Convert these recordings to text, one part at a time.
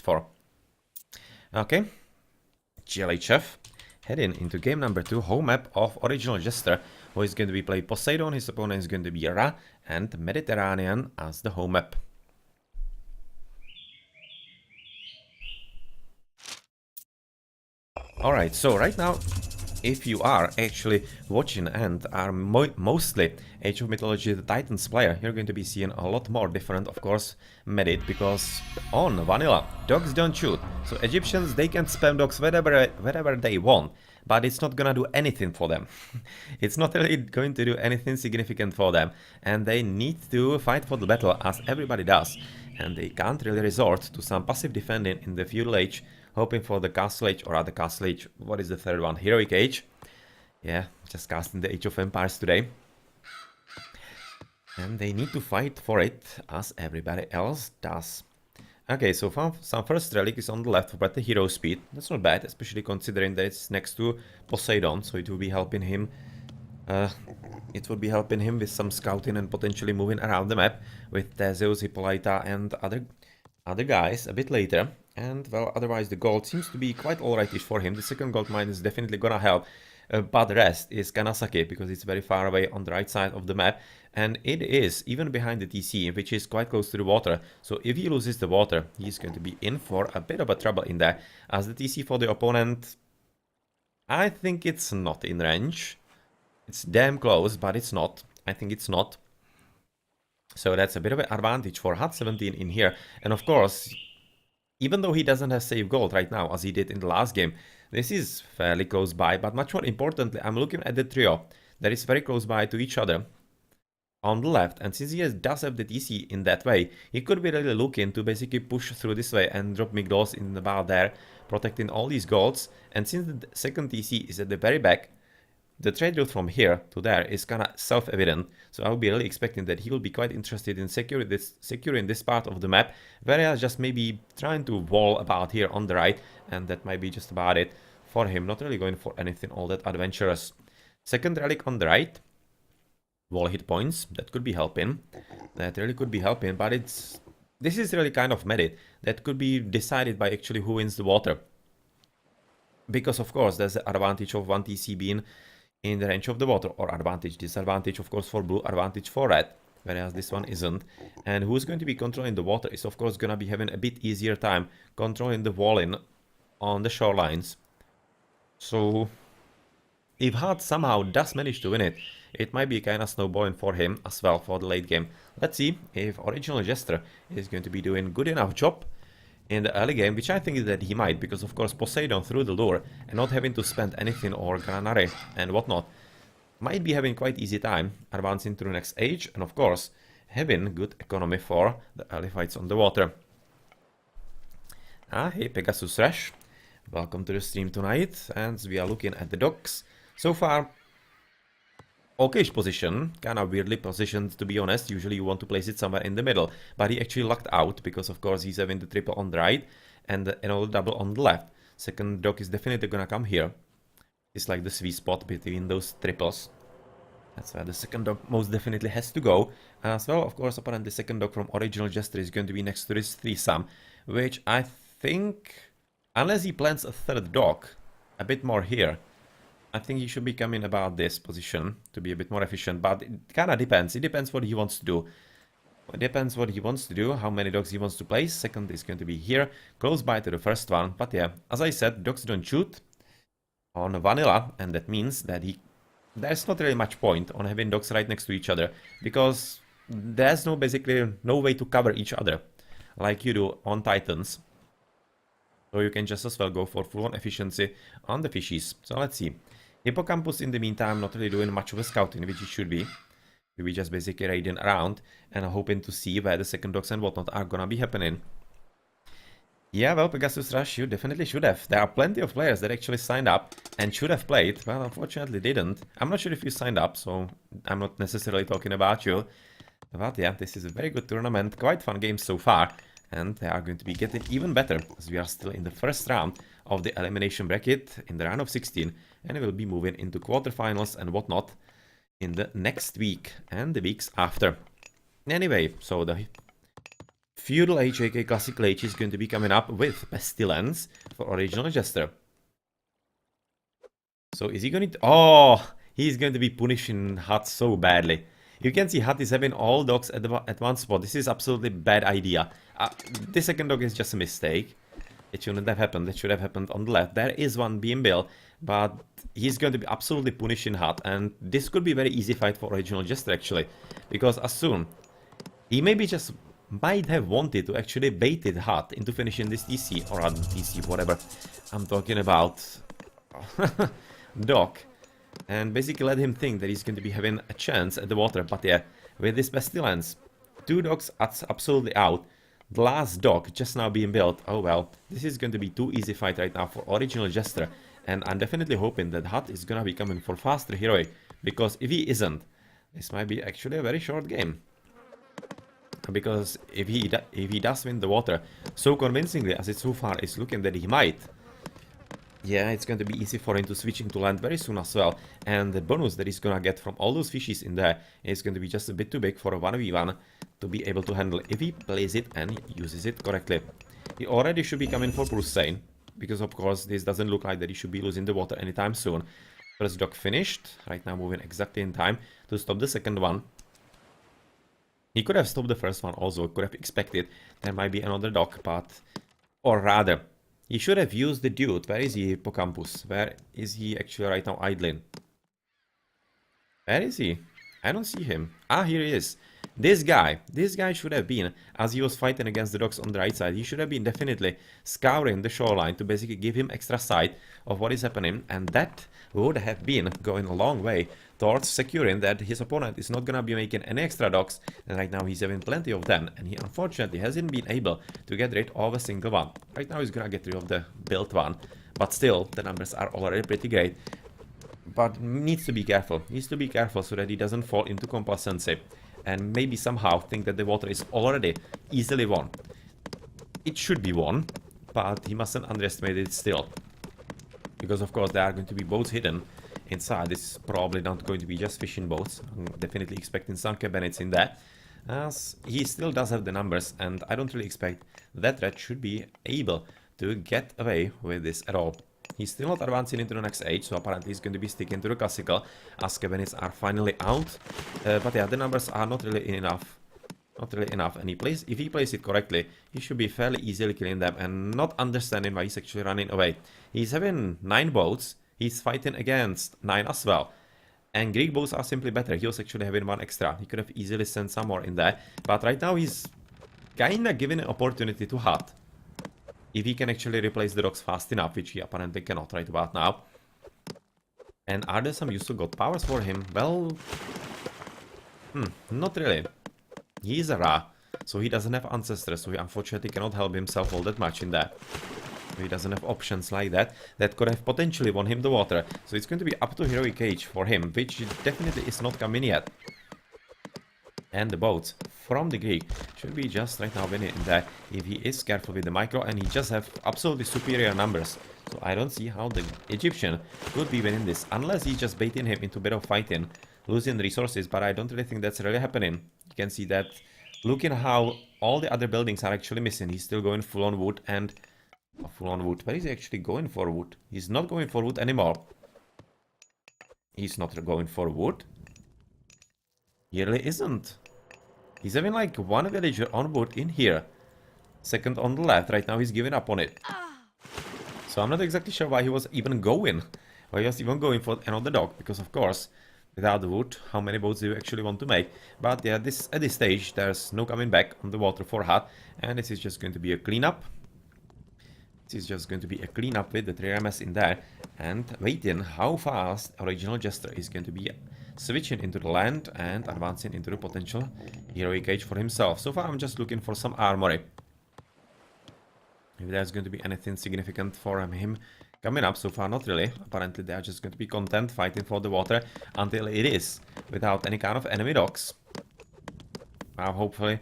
for. Okay, GLHF heading into game number 2, home map of original Jester, who is going to be playing Poseidon. His opponent is going to be Ra and Mediterranean as the home map. Alright, so right now, if you are actually watching and are mostly Age of Mythology the Titans player, you're going to be seeing a lot more different, of course, Medit, because on vanilla, dogs don't shoot. So Egyptians, they can spam dogs wherever they want, but it's not gonna do anything for them. It's not really going to do anything significant for them, and they need to fight for the battle as everybody does, and they can't really resort to some passive defending in the feudal age, hoping for the Castle Age, or other Castle Age. What is the third one? Heroic Age. Yeah, just casting the Age of Empires today. And they need to fight for it, as everybody else does. Okay, so some first relic is on the left for the hero speed. That's not bad, especially considering that it's next to Poseidon, so it will be helping him. With some scouting and potentially moving around the map with Theseus, Hippolyta, and other guys a bit later. And, well, otherwise the gold seems to be quite alrightish for him. The second gold mine is definitely gonna help. But the rest is Kanasaki, because it's very far away on the right side of the map. And it is even behind the TC, which is quite close to the water. So if he loses the water, he's going to be in for a bit of a trouble in there. As the TC for the opponent, I think it's not in range. It's damn close, but it's not. I think it's not. So that's a bit of an advantage for HUD17 in here. And of course, even though he doesn't have save gold right now, as he did in the last game, this is fairly close by. But much more importantly, I'm looking at the trio that is very close by to each other on the left. And since he does have the TC in that way, he could be really looking to basically push through this way and drop Migdos in the bar there, protecting all these golds. And since the second TC is at the very back, the trade route from here to there is kind of self-evident, so I will be really expecting that he will be quite interested in securing this part of the map, whereas just maybe trying to wall about here on the right, and that might be just about it for him, not really going for anything all that adventurous. Second relic on the right, wall hit points, that could be helping, that really could be helping, but this is really kind of Medit, that could be decided by actually who wins the water. Because of course there's the advantage of one TC being in the range of the water, or advantage, disadvantage of course for blue, advantage for red, whereas this one isn't. And who's going to be controlling the water is of course gonna be having a bit easier time controlling the walling on the shorelines. So if HUD somehow does manage to win it, it might be kind of snowballing for him as well for the late game. Let's see if original Jester is going to be doing good enough job in the early game, which I think that he might, because of course Poseidon through the lure and not having to spend anything or granary and whatnot might be having quite easy time advancing to the next age, and of course having good economy for the early fights on the water. Hey Pegasus Rash, welcome to the stream tonight, and we are looking at the docks. So far, okayish position, kind of weirdly positioned to be honest. Usually you want to place it somewhere in the middle, but he actually lucked out because of course he's having the triple on the right and another double on the left. Second dock is definitely gonna come here. It's like the sweet spot between those triples. That's where the second dock most definitely has to go. As well, of course, apparently the second dock from original Jester is going to be next to this threesome, which I think, unless he plans a third dock a bit more here, I think he should be coming about this position to be a bit more efficient, but it kind of depends. It depends what he wants to do. It depends what he wants to do, how many dogs he wants to place. Second is going to be here, close by to the first one. But yeah, as I said, dogs don't shoot on vanilla, and that means that there's not really much point on having dogs right next to each other, because there's basically no way to cover each other like you do on Titans. So you can just as well go for full-on efficiency on the fishies. So let's see. Hippocampus in the meantime not really doing much of a scouting, which it should be. We just basically raiding around and hoping to see where the second dogs and whatnot are gonna be happening. Yeah, well, Pegasus Rush, you definitely should have. There are plenty of players that actually signed up and should have played. Well, unfortunately didn't. I'm not sure if you signed up, so I'm not necessarily talking about you. But yeah, this is a very good tournament. Quite fun games so far. And they are going to be getting even better, as we are still in the first round of the elimination bracket in the round of 16, and we will be moving into quarterfinals and whatnot in the next week and the weeks after. Anyway, so the Feudal Age, aka Classical Age, is going to be coming up with Pestilence for original Jester. So is he going to... Oh, he's going to be punishing Hut so badly. You can see Hut is having all dogs at one spot. This is absolutely bad idea. This second dog is just a mistake. It shouldn't have happened. It should have happened on the left. There is one being built, but he's going to be absolutely punishing Hut. And this could be a very easy fight for original Jester, actually. Because as soon... He maybe just might have wanted to actually baited Hut into finishing this TC, or TC, whatever I'm talking about. Dog. And basically let him think that he's going to be having a chance at the water. But yeah, with this Pestilence, 2 dogs absolutely out. The last dog just now being built. Oh well, this is going to be too easy fight right now for original Jester. And I'm definitely hoping that Hut is going to be coming for faster heroic. Because if he isn't, this might be actually a very short game. Because if he does win the water so convincingly as it so far is looking that he might, yeah, it's going to be easy for him to switch into land very soon as well. And the bonus that he's gonna get from all those fishes in there is going to be just a bit too big for a 1v1 to be able to handle if he plays it and uses it correctly. He already should be coming for Poseidon, because of course this doesn't look like that he should be losing the water anytime soon. First dog finished, right now moving exactly in time to stop the second one. He could have stopped the first one also, could have expected there might be another dog, but... Or rather, he should have used the dude. Where is he, Hippocampus? Where is he actually right now idling? Where is he? I don't see him. Ah, here he is. This guy should have been, as he was fighting against the dogs on the right side, he should have been definitely scouring the shoreline to basically give him extra sight of what is happening, and that would have been going a long way towards securing that his opponent is not gonna be making any extra dogs, and right now he's having plenty of them, and he unfortunately hasn't been able to get rid of a single one. Right now he's gonna get rid of the built one, but still the numbers are already pretty great. But needs to be careful so that he doesn't fall into complacency and maybe somehow think that the water is already easily won. It should be won, but he mustn't underestimate it still. Because of course there are going to be boats hidden inside. This is probably not going to be just fishing boats. I'm definitely expecting some cabinets in there, as he still does have the numbers, and I don't really expect that red should be able to get away with this at all. He's still not advancing into the next age, so apparently he's going to be sticking to the classical, as cabinets are finally out. But yeah, the numbers are not really enough. Not really enough, and if he plays it correctly, he should be fairly easily killing them and not understanding why he's actually running away. He's having 9 boats, he's fighting against 9 as well. And Greek boats are simply better. He was actually having 1 extra. He could have easily sent some more in there, but right now he's kinda giving an opportunity to Hut. If he can actually replace the dogs fast enough, which he apparently cannot right about now. And are there some useful god powers for him? Well, not really. He is a Ra, so he doesn't have ancestors, so he unfortunately cannot help himself all that much in there. He doesn't have options like that could have potentially won him the water. So it's going to be up to Heroic Age for him, which definitely is not coming yet. And the boats from the Greek should be just right now winning in there if he is careful with the micro, and he just have absolutely superior numbers. So I don't see how the Egyptian could be winning this unless he's just baiting him into a bit of fighting, losing resources, but I don't really think that's really happening. You can see that looking how all the other buildings are actually missing. He's still going full on wood and full on wood. Where is he actually going for wood? He's not going for wood anymore. He's not going for wood. He really isn't. He's having like 1 villager on wood in here. Second on the left. Right now he's giving up on it. So I'm not exactly sure why he was even going. Why he was even going for another dog. Because of course, without the wood, how many boats do you actually want to make? But yeah, at this stage, there's no coming back on the water for Hut. And this is just going to be a cleanup. This is just going to be a cleanup with the 3MS in there. And waiting how fast original Jester is going to be switching into the land and advancing into the potential heroic age for himself. So far I'm just looking for some armory. If there's going to be anything significant for him coming up, so far not really. Apparently they are just going to be content fighting for the water until it is without any kind of enemy dogs. Now hopefully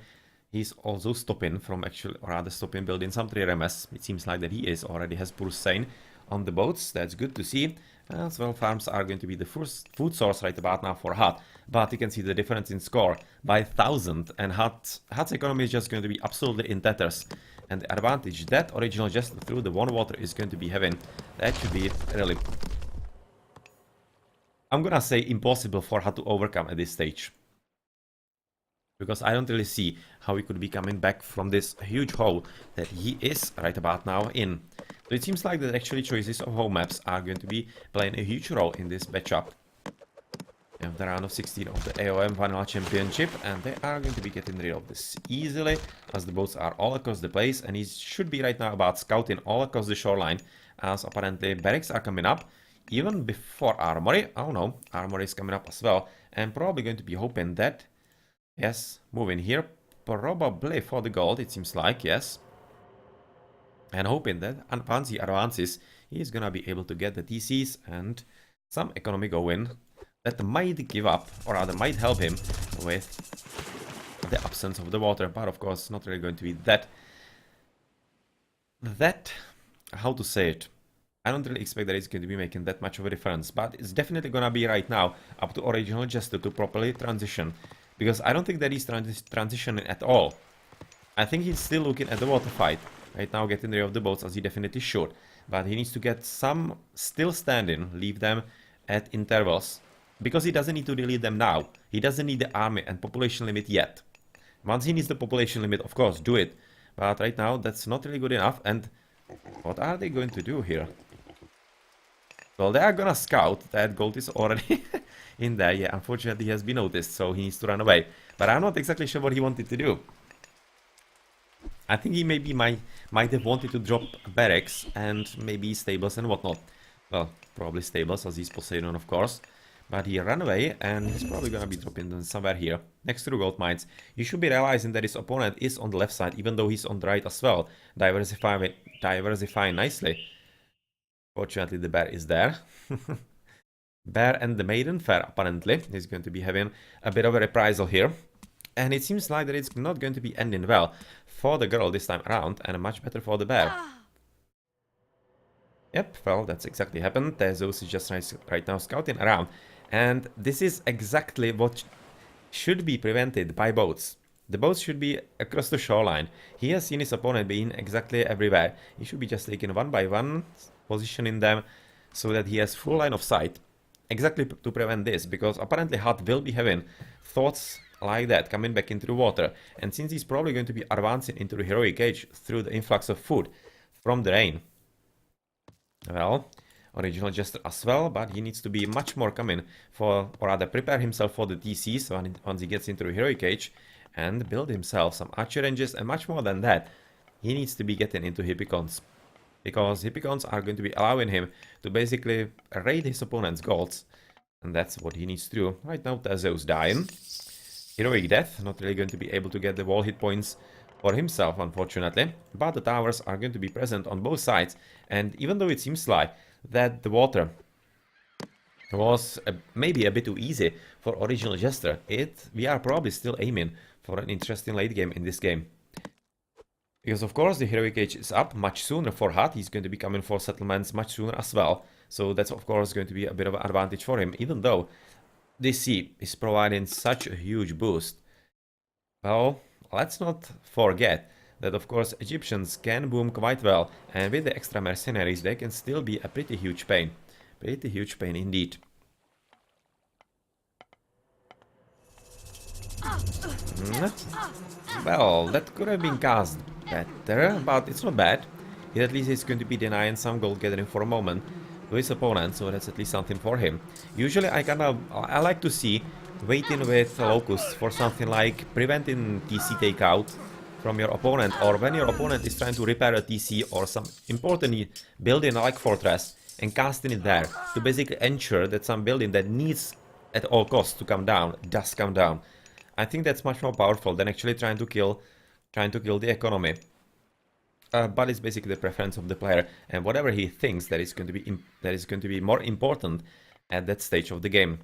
he's also stopping from actually, or rather stopping building some 3MS. It seems like that he is already has Poseidon on the boats. That's good to see. As well, farms are going to be the first food source right about now for Hut, but you can see the difference in score by 1,000, and Hut's economy is just going to be absolutely in tatters. And the advantage that original Jester through the one water is going to be having, that should be really, I'm gonna say, impossible for Hut to overcome at this stage. Because I don't really see how he could be coming back from this huge hole that he is right about now in. So it seems like that actually choices of home maps are going to be playing a huge role in this matchup. We have the round of 16 of the AoM Vanilla Championship, and they are going to be getting rid of this easily, as the boats are all across the place, and he should be right now about scouting all across the shoreline, as apparently barracks are coming up, even before armory. Oh no, armory is coming up as well, and probably going to be hoping that, yes, moving here, probably for the gold, it seems like, yes. And hoping that once he advances, he's gonna be able to get the TCs and some economy going. That might give up, or rather might help him with the absence of the water. But of course, not really going to be that, how to say it? I don't really expect that it's going to be making that much of a difference. But it's definitely gonna be right now up to original Jester to properly transition. Because I don't think that he's transitioning at all. I think he's still looking at the water fight. Right now getting rid of the boats, as he definitely should. But he needs to get some still standing, leave them at intervals. Because he doesn't need to delete them now. He doesn't need the army and population limit yet. Once he needs the population limit, of course, do it. But right now, that's not really good enough. And what are they going to do here? Well, they are gonna scout. That gold is already in there. Yeah, unfortunately, he has been noticed, so he needs to run away. But I'm not exactly sure what he wanted to do. I think he maybe might have wanted to drop barracks and maybe stables and whatnot. Well, probably stables, as he's Poseidon, of course. But he ran away, and he's probably gonna be dropping them somewhere here, next to the gold mines. You should be realizing that his opponent is on the left side, even though he's on the right as well. Diversifying nicely. Fortunately, the bear is there. Bear and the maiden fair, apparently. He's going to be having a bit of a reprisal here. And it seems like that it's not going to be ending well for the girl this time around, and much better for the bear. Yep, well, that's exactly happened. Zeus is just right now scouting around. And this is exactly what should be prevented by boats. The boats should be across the shoreline. He has seen his opponent being exactly everywhere. He should be just taking one by one, positioning them so that he has full line of sight. Exactly to prevent this, because apparently Hut will be having thoughts like that coming back into the water. And since he's probably going to be advancing into the heroic age through the influx of food from the rain, well, original Jester as well, but he needs to be much more coming for, or rather prepare himself for the TCs once he gets into the heroic age, and build himself some archer ranges, and much more than that, he needs to be getting into Hippicons. Because Hippicons are going to be allowing him to basically raid his opponent's golds, and that's what he needs to do. Right now, Theseus dying. Heroic death, not really going to be able to get the wall hit points for himself, unfortunately. But the towers are going to be present on both sides, and even though it seems like that the water was maybe a bit too easy for original Jester, we are probably still aiming for an interesting late game in this game. Because of course the heroic age is up much sooner for Hut. He's going to be coming for settlements much sooner as well. So that's of course going to be a bit of an advantage for him, even though this sea is providing such a huge boost. Well, let's not forget that of course Egyptians can boom quite well, and with the extra mercenaries they can still be a pretty huge pain. Pretty huge pain indeed. Well, that could have been cast better, but it's not bad. He at least is going to be denying some gold gathering for a moment to his opponent, so that's at least something for him. Usually I like to see waiting with locusts for something like preventing TC takeout from your opponent, or when your opponent is trying to repair a TC or some important building like fortress and casting it there to basically ensure that some building that needs at all costs to come down does come down. I think that's much more powerful than actually trying to kill the economy. But it's basically the preference of the player, and whatever he thinks that is going to be more important at that stage of the game.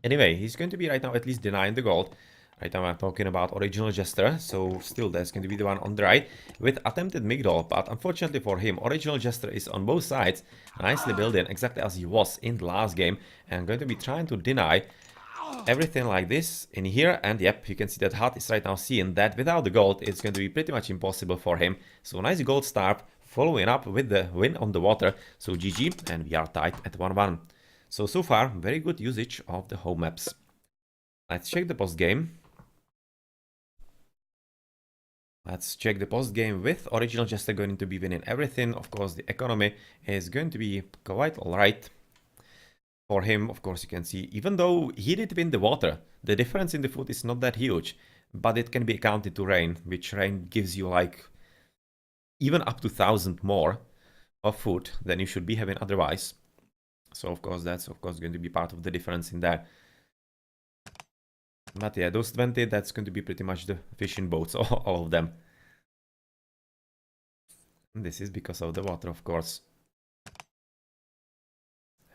Anyway, he's going to be right now at least denying the gold. Right now I'm talking about original Jester, so still there's going to be the one on the right with attempted Migdol, but unfortunately for him, original Jester is on both sides, nicely building exactly as he was in the last game, and going to be trying to deny everything like this in here. And yep, you can see that Hut is right now seeing that without the gold it's going to be pretty much impossible for him. So nice gold start following up with the win on the water. So GG, and we are tied at 1-1. So far very good usage of the home maps. Let's check the post game. Let's check the post game with original Jester going to be winning everything. Of course the economy is going to be quite alright. For him, of course, you can see, even though he did win the water, the difference in the food is not that huge, but it can be accounted to rain, which rain gives you like even up to 1,000 more of food than you should be having otherwise. So of course, that's of course going to be part of the difference in there. But yeah, those 20, that's going to be pretty much the fishing boats, all of them. And this is because of the water, of course.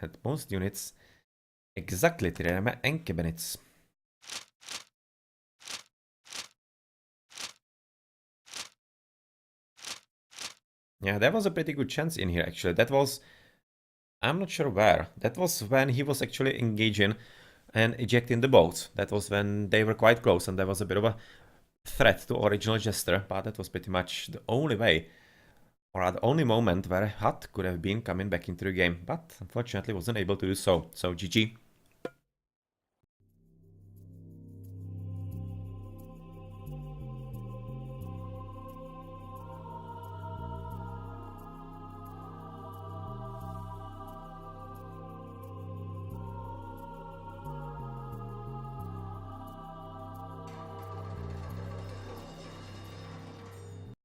At most units, exactly tréneme enkebenits. Yeah, that was a pretty good chance in here, actually. That was, I'm not sure where. That was when he was actually engaging and ejecting the boats. That was when they were quite close, and there was a bit of a threat to original Jester, but that was pretty much the only way, or the only moment where Hut could have been coming back into the game, but unfortunately wasn't able to do so. So GG.